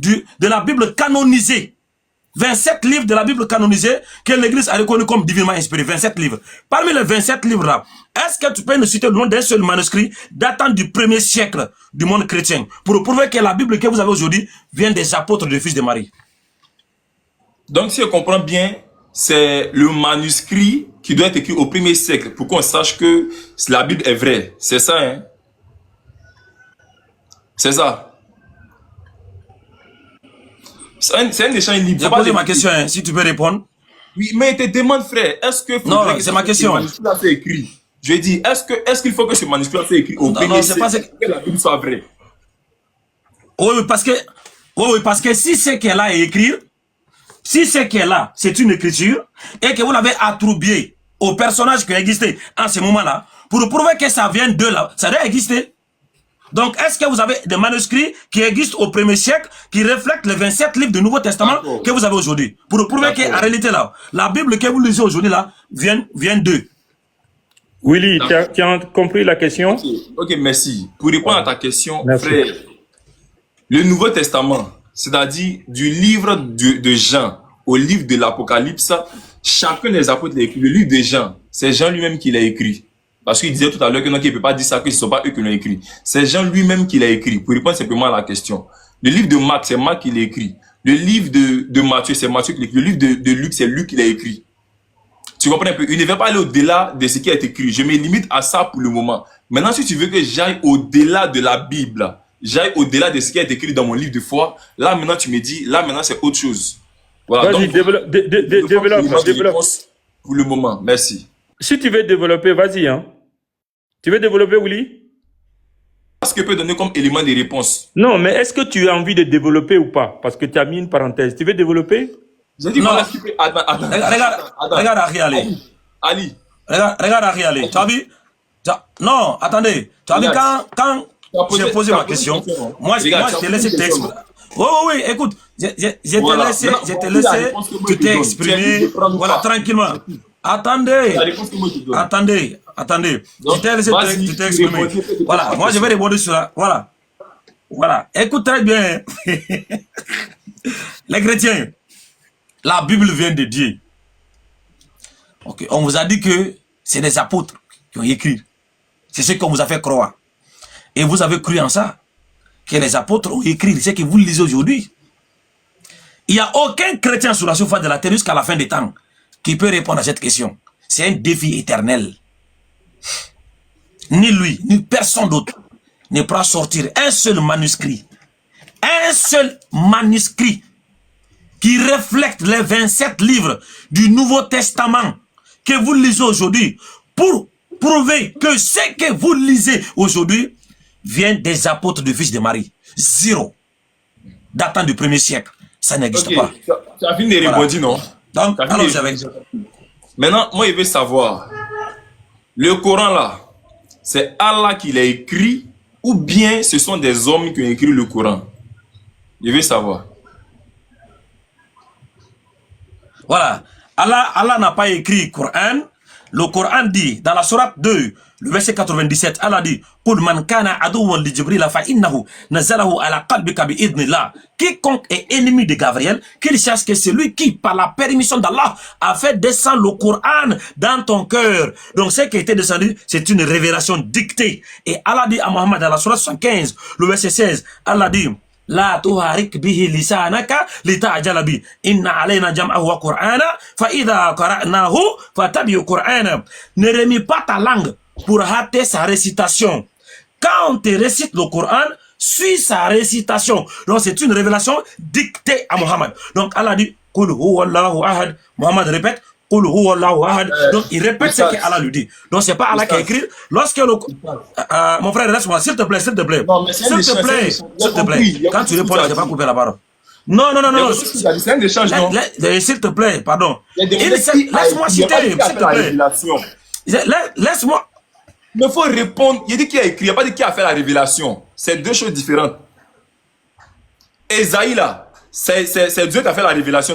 de la Bible canonisée. 27 livres de la Bible canonisée que l'Église a reconnu comme divinement inspiré. 27 livres. Parmi les 27 livres-là, est-ce que tu peux nous citer le nom d'un seul manuscrit datant du 1er siècle du monde chrétien pour prouver que la Bible que vous avez aujourd'hui vient des apôtres du Fils de Marie? Donc, si je comprends bien, c'est le manuscrit qui doit être écrit au 1er siècle pour qu'on sache que la Bible est vraie. C'est ça, hein? C'est ça. C'est un échange libre. J'ai posé ma question, hein, si tu peux répondre. Oui, mais te demande, frère, est-ce que... Non, c'est ma question. Manuscrit-là soit écrit. Je dis, est-ce qu'il faut que ce manuscrit soit écrit au premier siècle pour que la Bible soit vraie? Oui, parce que si c'est qu'elle a écrit, si c'est qu'elle a, c'est une écriture, et que vous l'avez attribué au personnage qui existait en ce moment-là, pour prouver que ça vient de là, ça doit exister. Donc, est-ce que vous avez des manuscrits qui existent au 1er siècle, qui reflètent les 27 livres du Nouveau Testament que vous avez aujourd'hui? Pour prouver qu'en réalité, là, la Bible que vous lisez aujourd'hui, là, vient d'eux. Willy, tu as compris la question? Ok, merci. Pour répondre à ta question, frère, le Nouveau Testament, c'est-à-dire du livre de Jean au livre de l'Apocalypse, chacun des apôtres l'a écrit. Le livre de Jean, c'est Jean lui-même qui l'a écrit. Parce qu'il disait tout à l'heure que non, qu'il ne peut pas dire ça, que ce ne sont pas eux qui l'ont écrit. C'est Jean lui-même qui l'a écrit, pour répondre simplement à la question. Le livre de Marc, c'est Marc qui l'a écrit. Le livre de Matthieu, c'est Matthieu qui l'a écrit. Le livre de Luc, c'est Luc qui l'a écrit. Tu comprends un peu? Il ne va pas aller au-delà de ce qui a été écrit. Je me limite à ça pour le moment. Maintenant, si tu veux que j'aille au-delà de la Bible, j'aille au-delà de ce qui a été écrit dans mon livre de foi, là maintenant tu me dis, là maintenant c'est autre chose. Voilà. Vas-y, développe. Pour le moment, merci. Si tu veux développer, vas-y. Hein. Tu veux développer, Willy? Qu'est-ce que je peux donner comme élément de réponse? Non, mais est-ce que tu as envie de développer ou pas? Parce que tu as mis une parenthèse. Tu veux développer? J'ai dit, non. Voilà, Regarde Harry aller. Ali. Regarde Harry aller. Tu as vu? Non, attendez. Tu as vu quand j'ai posé ma question, moi je t'ai laissé t'exprimer. Oui, écoute, je t'ai laissé, tu t'es exprimé, voilà, tranquillement. Attendez. Je t'ai laissé t'exprimer. Voilà, moi je vais répondre sur ça. Voilà. Écoute très bien. Les chrétiens, la Bible vient de Dieu. Ok, on vous a dit que c'est des apôtres qui ont écrit. C'est ce qu'on vous a fait croire. Et vous avez cru en ça. Que les apôtres ont écrit ce que vous lisez aujourd'hui. Il n'y a aucun chrétien sur la surface de la terre jusqu'à la fin des temps qui peut répondre à cette question. C'est un défi éternel. Ni lui, ni personne d'autre ne pourra sortir un seul manuscrit. Un seul manuscrit qui reflète les 27 livres du Nouveau Testament que vous lisez aujourd'hui pour prouver que ce que vous lisez aujourd'hui vient des apôtres du Fils de Marie. Zéro. Datant du 1er siècle. Ça n'existe pas. Tu as fini de répondre, non? Donc, alors j'avais... Maintenant, moi, je veux savoir. Le Coran, là, c'est Allah qui l'a écrit ou bien ce sont des hommes qui ont écrit le Coran? Je veux savoir. Voilà. Allah n'a pas écrit le Coran. Le Coran dit, dans la sourate 2, le verset 97, Allah dit, quiconque est ennemi de Gabriel, qu'il sache que c'est lui qui, par la permission d'Allah, a fait descendre le Coran dans ton cœur. Donc, ce qui a été descendu, c'est une révélation dictée. Et Allah dit à Mohammed, dans la sourate 75, le verset 16, Allah dit, La tuharik bihi lisanaka lita'jala bi inna alayna jam'ahu wa qur'ana fa idha qara'nahu fatabi'u qur'ana. Ne remis pas ta langue pour hâter sa récitation. Quand on te récite le Coran, suis sa récitation. Donc c'est une révélation dictée à Mohammed. Donc Allah dit Qul huwallahu ahad. Mohammed répète Qul huwallahu ahad. Donc il répète ce qu'Allah lui dit. Donc c'est pas Allah qui a écrit. Lorsque le mon frère, laisse-moi, s'il te plaît. S'il te plaît. Quand tu réponds, je vais pas couper la parole. Non. C'est un échange, non? S'il te plaît, pardon. Laisse-moi citer, s'il te plaît. Laisse-moi. Mais il faut répondre. Il dit qui a écrit, il n'y a pas dit qui a fait la révélation. C'est deux choses différentes. Esaïe là, c'est Dieu qui a fait la révélation.